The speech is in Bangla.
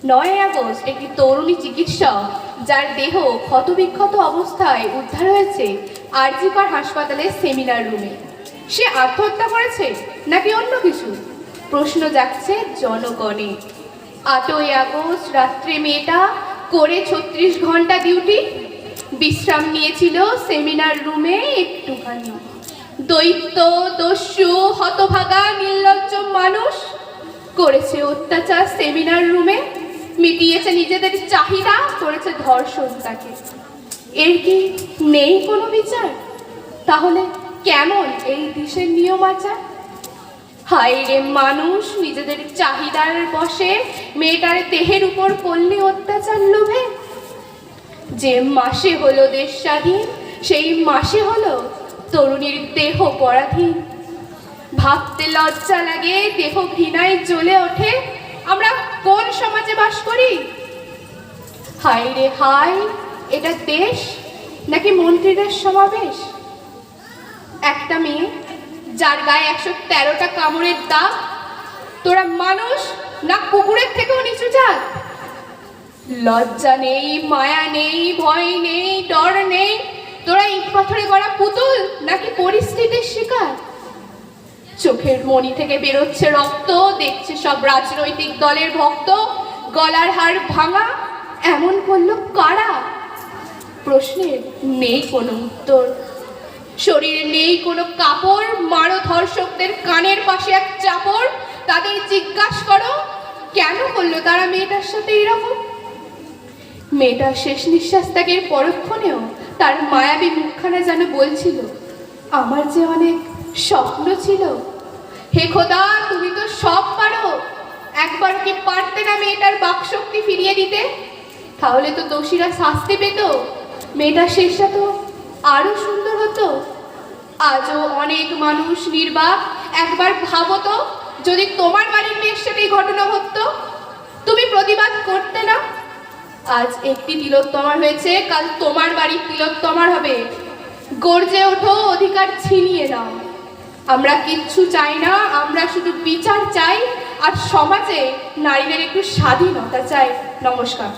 ৯ আগস্ট একটি তরুণী চিকিৎসক যার দেহ ক্ষতবিক্ষত অবস্থায় উদ্ধার হয়েছে আর.জি. কর হাসপাতালের সেমিনার রুমে। সে আত্মহত্যা করেছে নাকি অন্য কিছু? প্রশ্ন জাগছে জনগণে। ৮ই আগস্ট রাত্রে মেয়েটা করে ৩৬ ঘন্টা ডিউটি, বিশ্রাম নিয়েছিল সেমিনার রুমে একটুখানি। দৈত্য, দস্যু, হতভাগা, নির্লজ্জ মানুষ করেছে অত্যাচার সেমিনার রুমে, মিটিয়েছে নিজেদের চাহিদা, করেছে ধর্ষণ তাকে। এর কি নেই কোনো বিচার? তাহলে কেমন এই দেশের নিয়ম আচার? হায় রে মানুষ, নিজেদের চাহিদার বসে মেয়েটার দেহের উপর করলি অত্যাচার লোভে। যে মাসে হলো দেশ স্বাধীন, সেই মাসে হলো তরুণীর দেহ পরাধীন। ভাবতে লজ্জা লাগে, দেহ ঘৃণায় জ্বলে ওঠে। আমরা কোন সমাজে বাস করি? হায় রে হায়, এটা দেশ নাকি মন্ত্রীদের সমাবেশ? একটা মেয়ে যার গায়ে ১১৩টা কামড়ের দাগ, তোরা মানুষ না কুকুরের থেকেও নিচু জাত? লজ্জা নেই, মায়া নেই, ভয় নেই, ডর নেই। তোরা ইট পাথরে গড়া পুতুল নাকি পরিস্থিতির শিকার? চোখের মণি থেকে বেরোচ্ছে রক্ত, দেখছে সব রাজনৈতিক দলের ভক্ত। গলার হাড় ভাঙা, এমন করলো কারা? প্রশ্নের নেই কোনো উত্তর। শরীরে নেই কোনো কাপড়, মারো ধর্ষকদের কানের পাশে এক চাপড়। তাদের জিজ্ঞাসা করো কেন করলো তারা মেয়েটার সাথে এরকম? মেয়েটার শেষ নিঃশ্বাস ত্যাগের পরক্ষণেও তার মায়াবী মুখখানা যেন বলছিল, আমার যে অনেক স্বপ্ন ছিল। হে খোদা, তুমি তো সব পারো। একবার কি পারতে না মেয়েটার বাকশক্তি ফিরিয়ে দিতে? তাহলে তো দোষীরা শাস্তি পেত, মেয়েটার শেষটা তো আরো সুন্দর হতো। আজও অনেক মানুষ নির্বাক। একবার ভাবো তো, যদি তোমার বাড়ির মেয়ের সাথে এই ঘটনা হতো, তুমি প্রতিবাদ করতে না? আজ একটি তিলোত্তমার হয়েছে, কাল তোমার বাড়ির তিলোত্তমার হবে। গর্জে ওঠো, অধিকার ছিনিয়ে নাও। আমরা কিচ্ছু চাই না, আমরা শুধু বিচার চাই, আর সমাজে নারীদের একটু স্বাধীনতা চাই। নমস্কার।